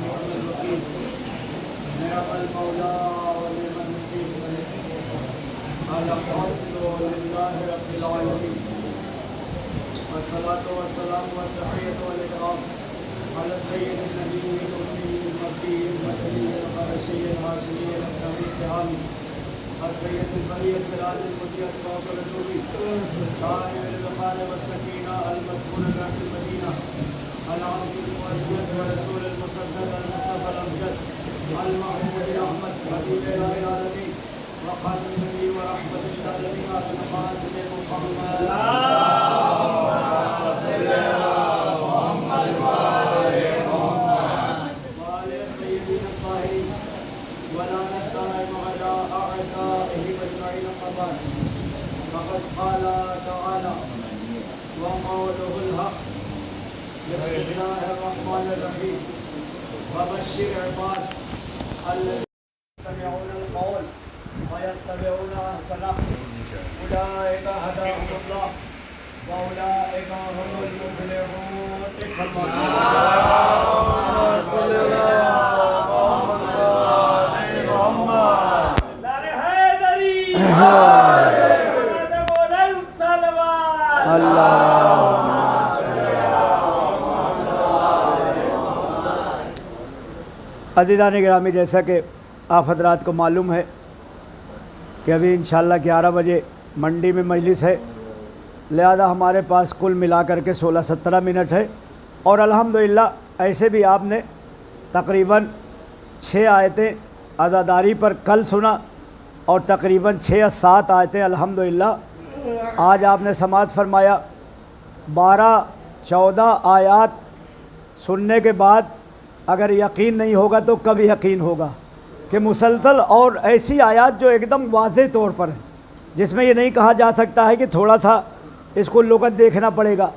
ونعم الوكيل نعم المولى ونعم النصير الحمد لله رب العالمين والصلاة والسلام والتحية والإكرام على السيد النبي الأمي المكي المدني القرشي الهاشمي الأكرمي التهامي السيد البرية سراج المدية فوق الرسول صاحب الوقار والسكينة المذكور في المدينة العبد المؤيد ورسول المصدق المصطفى الأمجد المحمود أحمد حبيب الله العالمين وخاتم النبي ورحمة للعالمين القاسم محمد وآل الطيبين الطاهرين ولعنة دائم على أعدائه أجمعين قبل فقد قال تعالى وقوله الحق بسم الله الرحمن الرحيم وبشر عباد الذين يستمعون القول ويتبعون احسنه اولئك هداهم الله واولئك هم المفلحون صلى عزیزان گرامی، جیسا کہ آپ حضرات کو معلوم ہے کہ ابھی انشاءاللہ 11 بجے منڈی میں مجلس ہے، لہذا ہمارے پاس کل ملا کر کے 16-17 منٹ ہے، اور الحمدللہ ایسے بھی آپ نے تقریباً 6 آیتیں عزاداری پر کل سنا اور تقریباً 6 یا 7 آیتیں الحمدللہ آج آپ نے سماعت فرمایا۔ 12-14 آیات سننے کے بعد اگر یقین نہیں ہوگا تو کب یقین ہوگا کہ مسلسل، اور ایسی آیات جو ایک دم واضح طور پر ہیں، جس میں یہ نہیں کہا جا سکتا ہے کہ تھوڑا سا اس کو لغت دیکھنا پڑے گا،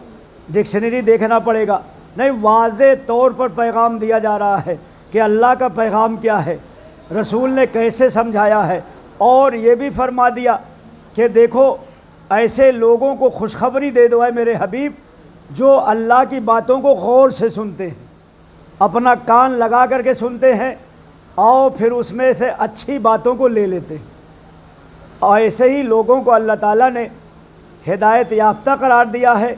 ڈکشنری دیکھنا پڑے گا، نہیں، واضح طور پر پیغام دیا جا رہا ہے کہ اللہ کا پیغام کیا ہے، رسول نے کیسے سمجھایا ہے، اور یہ بھی فرما دیا کہ دیکھو ایسے لوگوں کو خوشخبری دے دو اے میرے حبیب جو اللہ کی باتوں کو غور سے سنتے ہیں، اپنا کان لگا کر کے سنتے ہیں اور پھر اس میں سے اچھی باتوں کو لے لیتے ہیں، اور ایسے ہی لوگوں کو اللہ تعالیٰ نے ہدایت یافتہ قرار دیا ہے،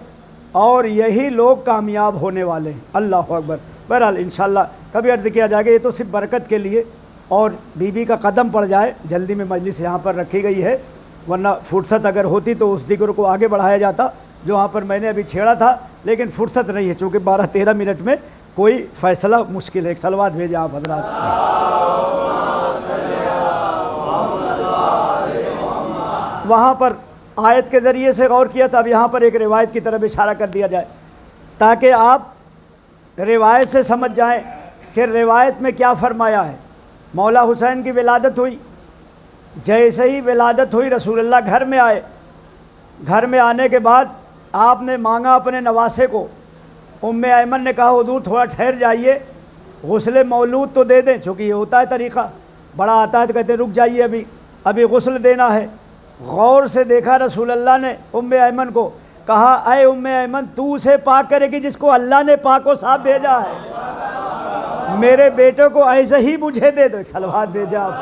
اور یہی لوگ کامیاب ہونے والے ہیں۔ اللہ اکبر۔ بہرحال انشاءاللہ کبھی عرض کیا جائے گا، یہ تو صرف برکت کے لیے، اور بی بی کا قدم پڑ جائے، جلدی میں مجلس یہاں پر رکھی گئی ہے، ورنہ فرصت اگر ہوتی تو اس ذکر کو آگے بڑھایا جاتا جو وہاں پر میں نے ابھی چھیڑا تھا، لیکن فرصت نہیں ہے، چونکہ 12-13 منٹ میں کوئی فیصلہ مشکل ہے۔ ایک صلوات بھیجیں آپ حضرات۔ وہاں پر آیت کے ذریعے سے غور کیا تھا، اب یہاں پر ایک روایت کی طرف اشارہ کر دیا جائے تاکہ آپ روایت سے سمجھ جائیں کہ روایت میں کیا فرمایا ہے۔ مولا حسین کی ولادت ہوئی، جیسے ہی ولادت ہوئی رسول اللہ گھر میں آئے، گھر میں آنے کے بعد آپ نے مانگا اپنے نواسے کو، ام ایمن نے کہا حضور تھوڑا ٹھہر جائیے، غسل مولود تو دے دیں، چونکہ یہ ہوتا ہے طریقہ، بڑا آتا ہے تو کہتے رک جائیے ابھی غسل دینا ہے۔ غور سے دیکھا رسول اللہ نے ام ایمن کو، کہا اے ام ایمن تو اسے پاک کرے گی جس کو اللہ نے پاک و صاف بھیجا ہے، میرے بیٹے کو ایسے ہی مجھے دے دو۔ ایک صلوات بھیجا آپ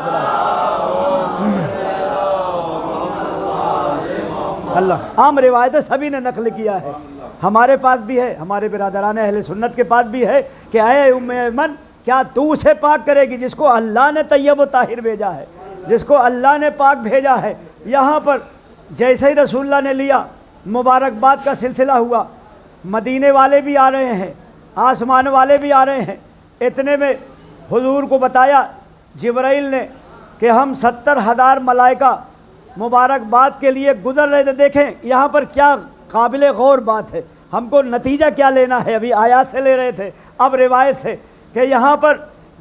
اللہ۔ عام روایتیں سبھی نے نقل کیا ہے، ہمارے پاس بھی ہے، ہمارے برادران اہل سنت کے پاس بھی ہے کہ اے ام ایمن کیا تو اسے پاک کرے گی جس کو اللہ نے طیب و طاہر بھیجا ہے، جس کو اللہ نے پاک بھیجا ہے۔ یہاں پر جیسے ہی رسول اللہ نے لیا، مبارکباد کا سلسلہ ہوا، مدینے والے بھی آ رہے ہیں، آسمان والے بھی آ رہے ہیں، اتنے میں حضور کو بتایا جبرائیل نے کہ ہم 70,000 ملائکہ مبارکباد کے لیے گزر رہے تھے۔ دیکھیں یہاں پر کیا قابل غور بات ہے، ہم کو نتیجہ کیا لینا ہے، ابھی آیات سے لے رہے تھے، اب روایت سے، کہ یہاں پر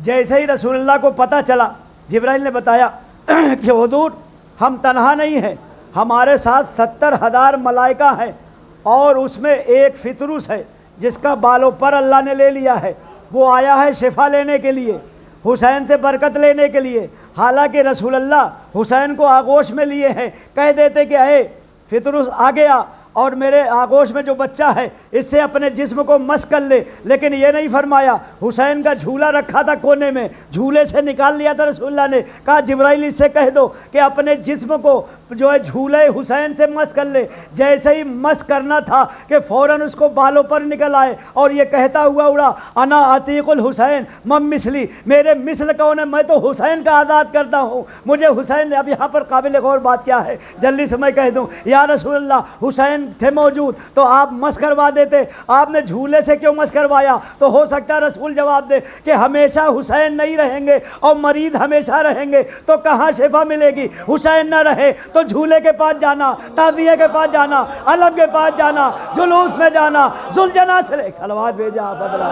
جیسے ہی رسول اللہ کو پتہ چلا، جبرائیل نے بتایا کہ حضور ہم تنہا نہیں ہیں، ہمارے ساتھ 70,000 ملائکہ ہیں، اور اس میں ایک فطرس ہے جس کا بالوں پر اللہ نے لے لیا ہے، وہ آیا ہے شفا لینے کے لیے، حسین سے برکت لینے کے لیے۔ حالانکہ رسول اللہ حسین کو آغوش میں لیے ہیں، کہہ دیتے کہ اے فطرس آ گیا، اور میرے آغوش میں جو بچہ ہے اس سے اپنے جسم کو مس کر لے، لیکن یہ نہیں فرمایا۔ حسین کا جھولا رکھا تھا کونے میں، جھولے سے نکال لیا تھا رسول اللہ نے، کہا جبرائیل اس سے کہہ دو کہ اپنے جسم کو جو ہے جھولے حسین سے مس کر لے۔ جیسے ہی مس کرنا تھا کہ فوراً اس کو بالوں پر نکل آئے اور یہ کہتا ہوا اڑا، انا عتیق الحسین من مثلی، میرے مثل کون ہے، میں تو حسین کا آزاد کرتا ہوں، مجھے حسین نے۔ اب یہاں پر قابل غور بات کیا ہے، جلدی سے میں کہہ دوں، یا رسول اللہ حسین تھے موجود تو آپ مس کروا دیتے، آپ نے جھولے سے کیوں مس کروایا؟ تو ہو سکتا ہے رسول جواب دے کہ ہمیشہ حسین نہیں رہیں گے اور مریض ہمیشہ رہیں گے تو کہاں شفا ملے گی؟ حسین نہ رہے تو جھولے کے پاس جانا، تعزیے کے پاس جانا، علم کے پاس جانا، جلوس میں جانا، ذوالجناح سے ایک صلوات بھیجا بدلا۔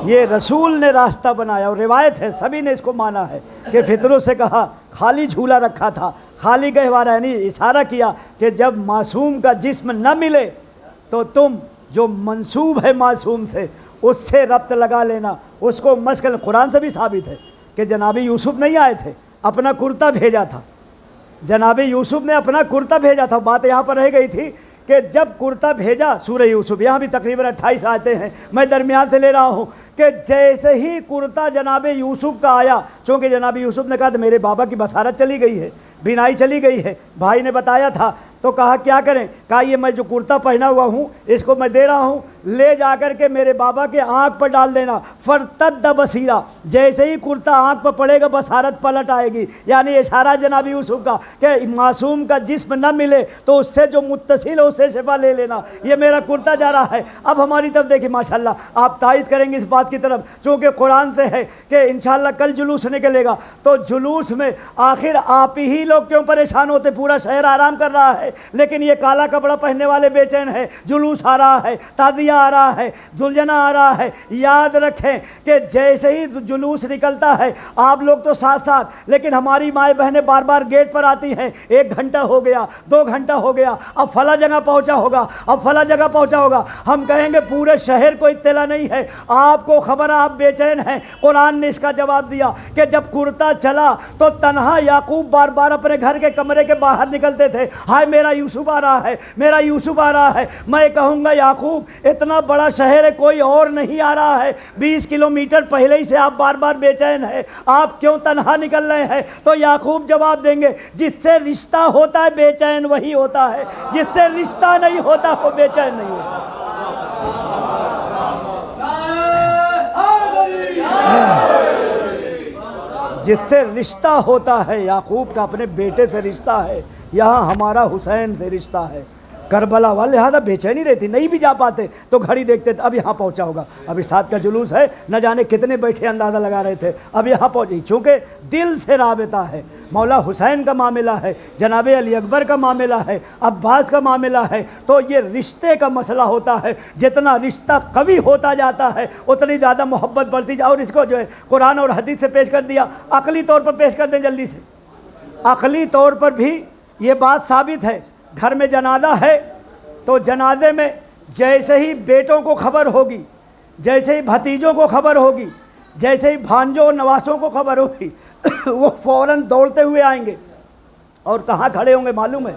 یہ رسول نے راستہ بنایا، اور روایت ہے سبھی نے اس کو مانا ہے کہ فطروں سے کہا، خالی جھولا رکھا تھا، خالی گہوارہ، یعنی اشارہ کیا کہ جب معصوم کا جسم نہ ملے تو تم جو منسوب ہے معصوم سے اس سے ربط لگا لینا، اس کو مسکل۔ قرآن سے بھی ثابت ہے کہ جناب یوسف نہیں آئے تھے، اپنا کرتا بھیجا تھا، جناب یوسف نے اپنا کرتا بھیجا تھا۔ بات یہاں پر رہ گئی تھی کہ جب کرتا بھیجا، سورہ یوسف یہاں بھی تقریباً 28 آیتیں ہیں، میں درمیان سے لے رہا ہوں، کہ جیسے ہی کرتا جناب یوسف کا آیا، چونکہ جناب یوسف نے کہا کہ میرے بابا کی بصارت چلی گئی ہے، بینائی چلی گئی ہے، بھائی نے بتایا تھا، تو کہا کیا کریں؟ کہا یہ میں جو کرتا پہنا ہوا ہوں اس کو میں دے رہا ہوں، لے جا کر کے میرے بابا کے آنکھ پر ڈال دینا، فرتد بصیرہ، جیسے ہی کرتا آنکھ پر پڑے گا بصارت پلٹ آئے گی۔ یعنی اشارہ جناب یوسف کا کہ معصوم کا جسم نہ ملے تو اس سے جو متصل ہے اس سے شفا لے لینا، یہ میرا کرتا جا رہا ہے۔ اب ہماری طرف دیکھیں، ماشاءاللہ آپ تائید کریں گے اس بات کی طرف، چونکہ قرآن سے ہے کہ انشاءاللہ کل جلوس نکلے گا، تو جلوس میں آخر آپ ہی لوگ کیوں پریشان ہوتے؟ پورا شہر آرام کر رہا ہے، لیکن یہ کالا کپڑا پہننے والے بے چین ہیں۔ جلوس آ رہا ہے، تعزیہ آ رہا ہے، ذوالجناح آ رہا ہے۔ یاد رکھیں کہ جیسے ہی جلوس نکلتا ہے آپ لوگ تو ساتھ ساتھ، لیکن ہماری مائیں بہنیں بار بار گیٹ پر آتی ہیں، 1 گھنٹہ ہو گیا، 2 گھنٹہ ہو گیا، اب فلاں جگہ پہنچا ہوگا، اب فلاں جگہ پہنچا ہوگا۔ ہم کہیں گے پورے شہر کو اطلاع نہیں ہے، آپ کو خبر، آپ بے چین ہیں۔ قرآن نے اس کا جواب دیا کہ جب کرتا چلا تو تنہا یعقوب بار بار اپنے گھر کے کمرے کے باہر نکلتے تھے، ہائے میرا یوسف آ رہا ہے، میرا یوسف آ رہا ہے۔ میں کہوں گا یعقوب اتنا بڑا شہر ہے، کوئی اور نہیں آ رہا ہے، 20 کلومیٹر پہلے ہی سے آپ بار بار بے چین ہیں، آپ کیوں تنہا نکل رہے ہیں؟ تو یعقوب جواب دیں گے جس سے رشتہ ہوتا ہے بے چین وہی ہوتا ہے، جس سے رشتہ نہیں ہوتا وہ بے چین نہیں ہوتا۔ جس سے رشتہ ہوتا ہے، یعقوب کا اپنے بیٹے سے رشتہ ہے، یہاں ہمارا حسین سے رشتہ ہے۔ کربلا والے لہٰذا بے چینی رہتی، نہیں بھی جا پاتے تو گھڑی دیکھتے تھے، اب یہاں پہنچا ہوگا، ابھی ساتھ کا جلوس ہے، نہ جانے کتنے بیٹھے اندازہ لگا رہے تھے، اب یہاں پہنچی، چونکہ دل سے رابطہ ہے۔ مولا حسین کا معاملہ ہے، جناب علی اکبر کا معاملہ ہے، عباس کا معاملہ ہے، تو یہ رشتے کا مسئلہ ہوتا ہے۔ جتنا رشتہ قوی ہوتا جاتا ہے اتنی زیادہ محبت بڑھتی جائے۔ اور اس کو جو ہے قرآن اور حدیث سے پیش کر دیا، عقلی طور پر پیش کر دیں جلدی سے۔ عقلی طور پر بھی یہ بات ثابت ہے، گھر میں جنازہ ہے تو جنازے میں جیسے ہی بیٹوں کو خبر ہوگی، جیسے ہی بھتیجوں کو خبر ہوگی، جیسے ہی بھانجوں اور نواسوں کو خبر ہوگی وہ فوراً دوڑتے ہوئے آئیں گے، اور کہاں کھڑے ہوں گے معلوم ہے؟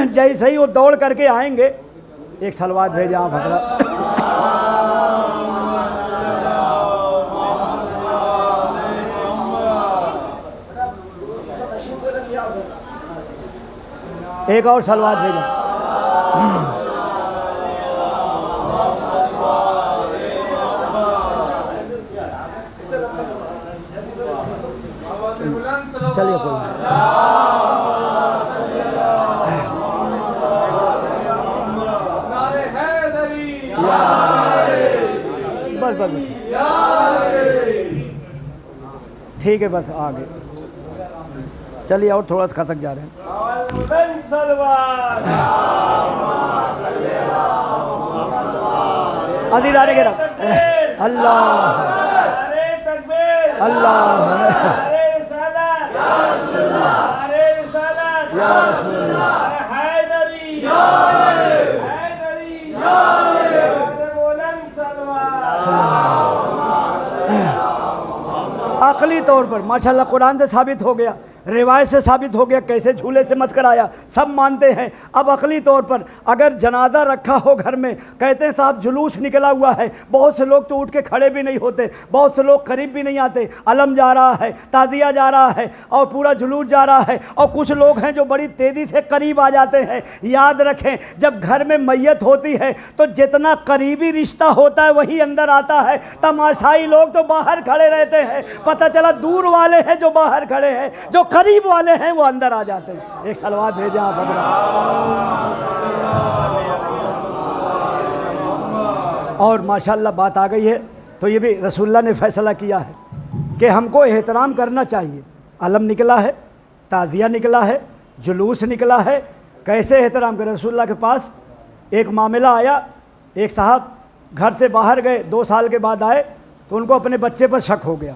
جیسے ہی وہ دوڑ کر کے آئیں گے، ایک صلوات بھیجیں آپ حضرات۔ ایک اور صلوات بھیجیں۔ چلیے کوئی بس بس ٹھیک ہے، بس آگے چلیے، اور تھوڑا سا کھسک جا رہے ہیں۔ ادھی دارے کے رکھ اللہ اللہ یا رسول اللہ، عقلی طور پر ماشاءاللہ قرآن سے ثابت ہو گیا، روایت سے ثابت ہو گیا، کیسے جھولے سے مت کرایا، سب مانتے ہیں۔ اب عقلی طور پر اگر جنازہ رکھا ہو گھر میں، کہتے ہیں صاحب جلوس نکلا ہوا ہے، بہت سے لوگ تو اٹھ کے کھڑے بھی نہیں ہوتے، بہت سے لوگ قریب بھی نہیں آتے، علم جا رہا ہے، تعزیہ جا رہا ہے اور پورا جلوس جا رہا ہے، اور کچھ لوگ ہیں جو بڑی تیزی سے قریب آ جاتے ہیں۔ یاد رکھیں جب گھر میں میت ہوتی ہے تو جتنا قریبی رشتہ ہوتا ہے وہی اندر آتا ہے، تماشائی لوگ تو باہر کھڑے رہتے ہیں، پتہ چلا دور والے ہیں جو باہر کھڑے ہیں، جو قریب والے ہیں وہ اندر آ جاتے ہیں۔ ایک صلوات بھیجیں آپ حضرات۔ اور ماشاءاللہ بات آ گئی ہے تو یہ بھی رسول اللہ نے فیصلہ کیا ہے کہ ہم کو احترام کرنا چاہیے۔ علم نکلا ہے، تعزیہ نکلا ہے، جلوس نکلا ہے، کیسے احترام کریں؟ رسول اللہ کے پاس ایک معاملہ آیا، ایک صاحب گھر سے باہر گئے، 2 سال کے بعد آئے تو ان کو اپنے بچے پر شک ہو گیا،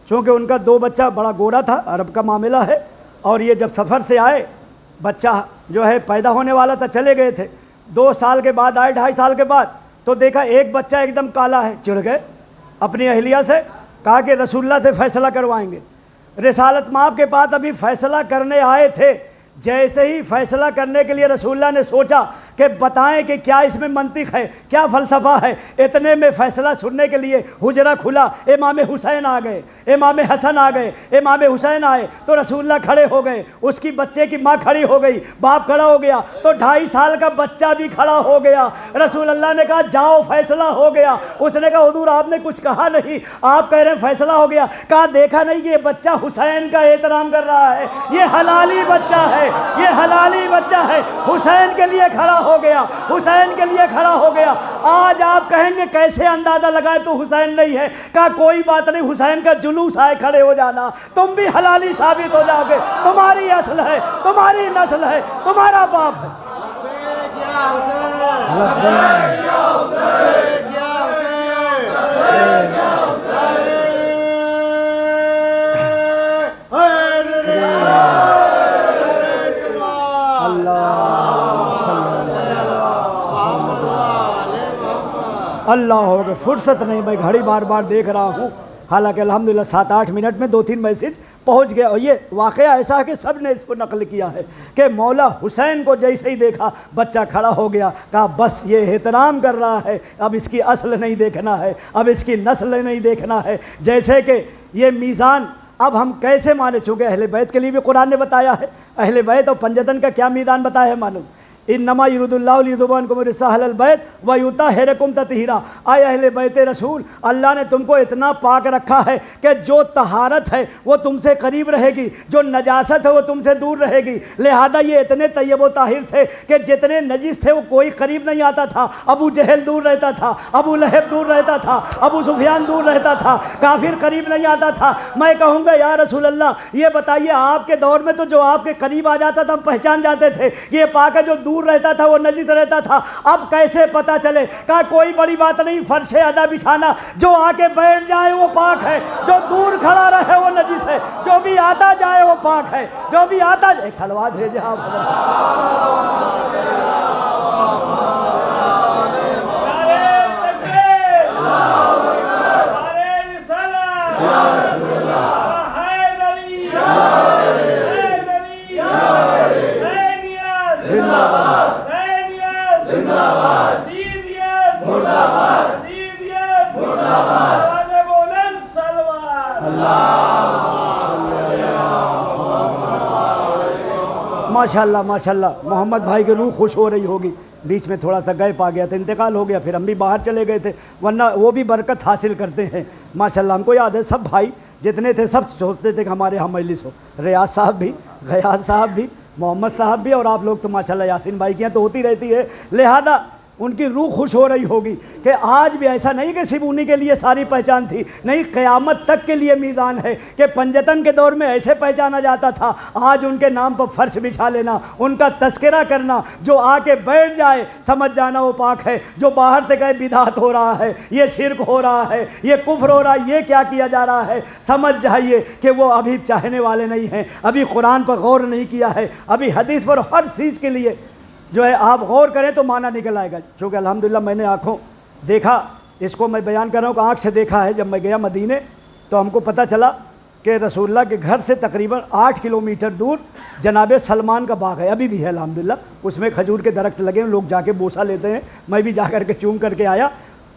چونکہ ان کا 2 بچہ بڑا گورا تھا، عرب کا معاملہ ہے، اور یہ جب سفر سے آئے بچہ جو ہے پیدا ہونے والا تھا، چلے گئے تھے، 2 سال کے بعد آئے، 2.5 سال کے بعد تو دیکھا ایک بچہ ایک دم کالا ہے، چڑھ گئے اپنی اہلیہ سے، کہا کہ رسول اللہ سے فیصلہ کروائیں گے۔ رسالت مآب کے بعد ابھی فیصلہ کرنے آئے تھے، جیسے ہی فیصلہ کرنے کے لیے رسول اللہ نے سوچا کہ بتائیں کہ کیا اس میں منطق ہے، کیا فلسفہ ہے، اتنے میں فیصلہ سننے کے لیے حجرہ کھلا، امام حسین آ گئے، امام حسن آ گئے، امام حسین آئے تو رسول اللہ کھڑے ہو گئے، اس کی بچے کی ماں کھڑی ہو گئی، باپ کھڑا ہو گیا تو 2.5 سال کا بچہ بھی کھڑا ہو گیا۔ رسول اللہ نے کہا جاؤ فیصلہ ہو گیا۔ اس نے کہا حضور آپ نے کچھ کہا نہیں، آپ کہہ رہے ہیں فیصلہ ہو گیا۔ کہا دیکھا نہیں کہ یہ بچہ حسین کا احترام کر رہا ہے، یہ حلالی بچہ ہے، یہ حلالی بچہ ہے، حسین کے لیے کھڑا ہو گیا، حسین کے لیے کھڑا ہو گیا۔ آج آپ کہیں گے کیسے اندازہ لگائے تو حسین نہیں ہے؟ کہا کوئی بات نہیں، حسین کا جلوس آئے کھڑے ہو جانا، تم بھی حلالی ثابت ہو جاؤ گے، تمہاری اصل ہے، تمہاری نسل ہے، تمہارا باپ ہے۔ اللہ ہو گئے، فرصت نہیں، میں گھڑی بار بار دیکھ رہا ہوں، حالانکہ الحمدللہ 7-8 منٹ میں 2-3 میسج پہنچ گیا۔ اور یہ واقعہ ایسا ہے کہ سب نے اس کو نقل کیا ہے کہ مولا حسین کو جیسے ہی دیکھا بچہ کھڑا ہو گیا، کہا بس یہ احترام کر رہا ہے، اب اس کی اصل نہیں دیکھنا ہے، اب اس کی نسل نہیں دیکھنا ہے۔ جیسے کہ یہ میزان اب ہم کیسے مانے، چونکہ اہل بیت کے لیے بھی قرآن نے بتایا ہے، اہل بیت اور پنجتن کا کیا میزان بتایا ہے معلوم؟ انما یرید اللہ لیذھب عنکم الرجس اہل البیت ویطہرکم تطہیرا۔ اے اہل بیت رسول، اللہ نے تم کو اتنا پاک رکھا ہے کہ جو طہارت ہے وہ تم سے قریب رہے گی، جو نجاست ہے وہ تم سے دور رہے گی۔ لہذا یہ اتنے طیب و طاہر تھے کہ جتنے نجس تھے وہ کوئی قریب نہیں آتا تھا۔ ابو جہل دور رہتا تھا، ابو لہب دور رہتا تھا، ابو سفیان دور رہتا تھا، کافر قریب نہیں آتا تھا۔ میں کہوں گا یا رسول اللہ یہ بتائیے آپ کے دور میں تو جو آپ کے قریب آ جاتا تھا ہم پہچان جاتے تھے یہ پاک ہے، جو دور رہتا تھا وہ نجس رہتا تھا، اب کیسے پتا چلے؟ کہا کوئی بڑی بات نہیں، فرش ادا بچھانا، جو آ کے بیٹھ جائے وہ پاک ہے، جو دور کھڑا رہے وہ نجس ہے، جو بھی آتا جائے وہ پاک ہے، جو بھی آتا جائے۔ ایک صلوات بھیجے آپ ماشاءاللہ ماشاءاللہ محمد بھائی کی روح خوش ہو رہی ہوگی، بیچ میں تھوڑا سا گیپ آ گیا تھا، انتقال ہو گیا، پھر ہم بھی باہر چلے گئے تھے، ورنہ وہ بھی برکت حاصل کرتے ہیں ماشاءاللہ۔ ہم کو یاد ہے سب بھائی جتنے تھے سب سوچتے تھے کہ ہمارے ہم مجلس ہو، ریاض صاحب بھی، غیاث صاحب بھی، محمد صاحب بھی، اور آپ لوگ تو ماشاءاللہ یاسین بھائی کی ہیں تو ہوتی رہتی ہے، لہذا ان کی روح خوش ہو رہی ہوگی کہ آج بھی ایسا نہیں کہ صرف انہی کے لیے ساری پہچان تھی، نہیں، قیامت تک کے لیے میزان ہے کہ پنجتن کے دور میں ایسے پہچانا جاتا تھا، آج ان کے نام پر فرش بچھا لینا، ان کا تذکرہ کرنا، جو آ کے بیٹھ جائے سمجھ جانا وہ پاک ہے، جو باہر سے کہے بدعت ہو رہا ہے، یہ شرک ہو رہا ہے، یہ کفر ہو رہا ہے، یہ کیا کیا جا رہا ہے، سمجھ جائیے کہ وہ ابھی چاہنے والے نہیں ہیں، ابھی قرآن پر غور نہیں کیا ہے، ابھی حدیث پر ہر چیز کے لیے جو ہے آپ غور کریں تو معنی نکل آئے گا۔ چونکہ الحمدللہ میں نے آنکھوں دیکھا، اس کو میں بیان کر رہا ہوں کہ آنکھ سے دیکھا ہے، جب میں گیا مدینے تو ہم کو پتہ چلا کہ رسول اللہ کے گھر سے تقریباً 8 کلومیٹر دور جناب سلمان کا باغ ہے، ابھی بھی ہے الحمدللہ، اس میں کھجور کے درخت لگے ہیں، لوگ جا کے بوسہ لیتے ہیں، میں بھی جا کر کے چوم کر کے آیا۔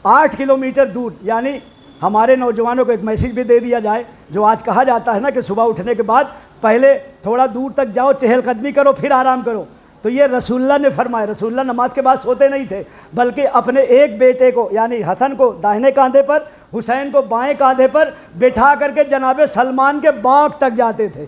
8 کلومیٹر دور، یعنی ہمارے نوجوانوں کو ایک میسیج بھی دے دیا جائے، جو آج کہا جاتا ہے نا کہ صبح اٹھنے کے بعد پہلے تھوڑا دور تک جاؤ، چہل قدمی کرو، پھر آرام کرو، تو یہ رسول اللہ نے فرمایا۔ رسول اللہ نماز کے بعد سوتے نہیں تھے، بلکہ اپنے ایک بیٹے کو یعنی حسن کو داہنے کاندھے پر، حسین کو بائیں کاندھے پر بٹھا کر کے جناب سلمان کے باغ تک جاتے تھے،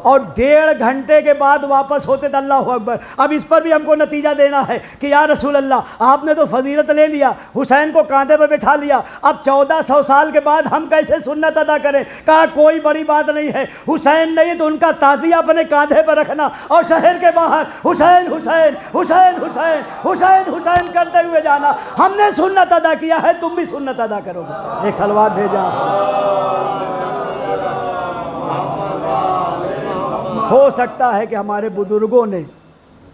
اور 1.5 گھنٹے کے بعد واپس ہوتے تھے۔ اللہ اکبر۔ اب اس پر بھی ہم کو نتیجہ دینا ہے کہ یا رسول اللہ، آپ نے تو فضیلت لے لیا، حسین کو کاندھے پہ بٹھا لیا، اب 1400 سال کے بعد ہم کیسے سنت ادا کریں؟ کہا کوئی بڑی بات نہیں ہے، حسین نہیں تو ان کا تعزیہ اپنے کاندھے پہ رکھنا، اور شہر کے باہر حسین حسین حسین حسین حسین حسین کرتے ہوئے جانا۔ ہم نے سنت ادا کیا ہے، تم بھی سنت ادا کرو گے۔ ایک صلوات بھیجا۔ ہو سکتا ہے کہ ہمارے بزرگوں نے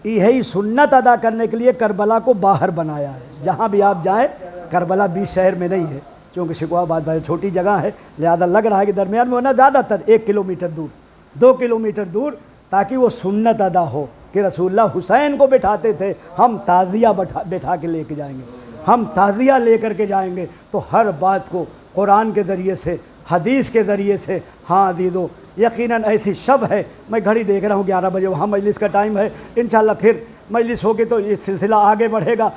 یہی سنت ادا کرنے کے لیے کربلا کو باہر بنایا ہے۔ جہاں بھی آپ جائیں، کربلا 20 شہر میں نہیں ہے، چونکہ شکوہ آباد بھائی چھوٹی جگہ ہے، لہذا لگ رہا ہے کہ درمیان میں ہونا، زیادہ تر 1 کلومیٹر دور، 2 کلومیٹر دور، تاکہ وہ سنت ادا ہو کہ رسول اللہ حسین کو بٹھاتے تھے، ہم تعزیہ بٹھا کے لے کے جائیں گے، ہم تعزیہ لے کر کے جائیں گے۔ تو ہر بات کو قرآن کے ذریعے سے، حدیث کے ذریعے سے، ہاں عزیزو یقیناً ایسی شب ہے، میں گھڑی دیکھ رہا ہوں 11 بجے، وہاں مجلس کا ٹائم ہے، انشاءاللہ پھر مجلس ہوگی تو یہ سلسلہ آگے بڑھے گا۔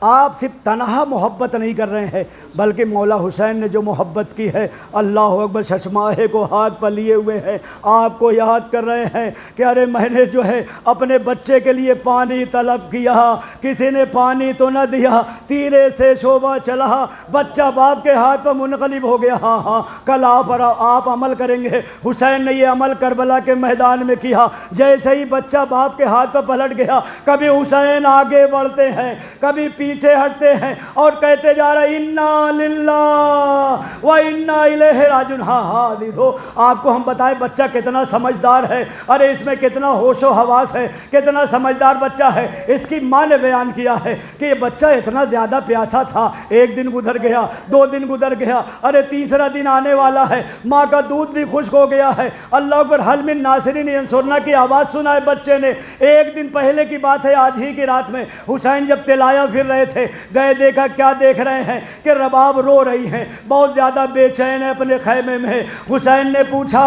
آپ صرف تنہا محبت نہیں کر رہے ہیں، بلکہ مولا حسین نے جو محبت کی ہے، اللہ اکبر، ششماہے کو ہاتھ پر لیے ہوئے ہیں، آپ کو یاد کر رہے ہیں کہ ارے میں نے جو ہے اپنے بچے کے لیے پانی طلب کیا، کسی نے پانی تو نہ دیا، تیرے سے شعبہ چلا، بچہ باپ کے ہاتھ پر منقلب ہو گیا۔ ہاں ہاں، کل آپ عمل کریں گے۔ حسین نے یہ عمل کربلا کے میدان میں کیا، جیسے ہی بچہ باپ کے ہاتھ پر پلٹ گیا، کبھی حسین آگے بڑھتے ہیں، کبھی پیچھے ہٹتے ہیں، اور کہتے جا رہے انا للہ و انا الیہ راجعون۔ ہاں ہاں دیکھو، آپ کو ہم بتائیں بچہ کتنا سمجھدار ہے، ارے اس میں کتنا ہوش و حواس ہے، کتنا سمجھدار بچہ ہے۔ اس کی ماں نے بیان کیا ہے کہ یہ بچہ اتنا زیادہ پیاسا تھا، 1 دن گزر گیا، 2 دن گزر گیا، ارے تیسرا دن آنے والا ہے، ماں کا دودھ بھی خشک ہو گیا ہے۔ اللہ اکبر، حل من ناصرین ینصرنا کی آواز سنا ہے بچے نے۔ 1 دن پہلے کی بات ہے، آج ہی کی رات میں حسین جب تلایا پھر رہے تھے، گئے، دیکھا، کیا دیکھ رہے ہیں کہ رباب رو رہی ہیں، بہت زیادہ بے چین ہے اپنے خیمے میں۔ حسین نے پوچھا،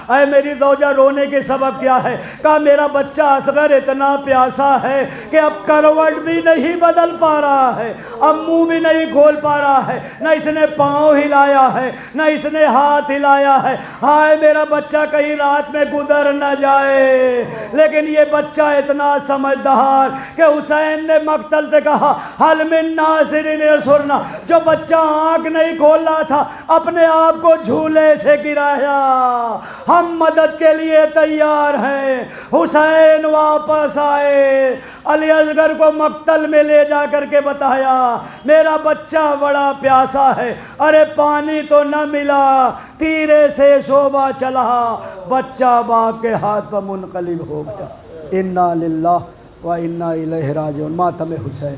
اے میری زوجہ، رونے کے سبب کیا ہے؟ کہا میرا بچہ اصغر اتنا پیاسا ہے کہ اب کروٹ بھی نہیں بدل پا رہا ہے، اب منہ بھی نہیں کھول پا رہا ہے، نہ اس نے پاؤں ہلایا ہے، نہ اس نے ہاتھ ہلایا ہے۔ ہائے میرا بچہ کہیں رات میں گزر نہ جائے۔ لیکن یہ بچہ اتنا سمجھدار کہ حسین نے مقتل سے کہا، حل من ناصرین ینصرنا۔ جو بچہ آنکھ نہیں کھول رہا تھا، اپنے آپ کو جھولے سے گرایا، ہم مدد کے لیے تیار ہیں۔ حسین واپس آئے، علی اصغر کو مقتل میں لے جا کر کے بتایا، میرا بچہ بڑا پیاسا ہے، ارے پانی تو نہ ملا، تیرے سے شعبہ چلا، بچہ باپ کے ہاتھ پر منقلب ہو گیا۔ انا للہ و انا الیہ راجعون۔ ماتم حسین۔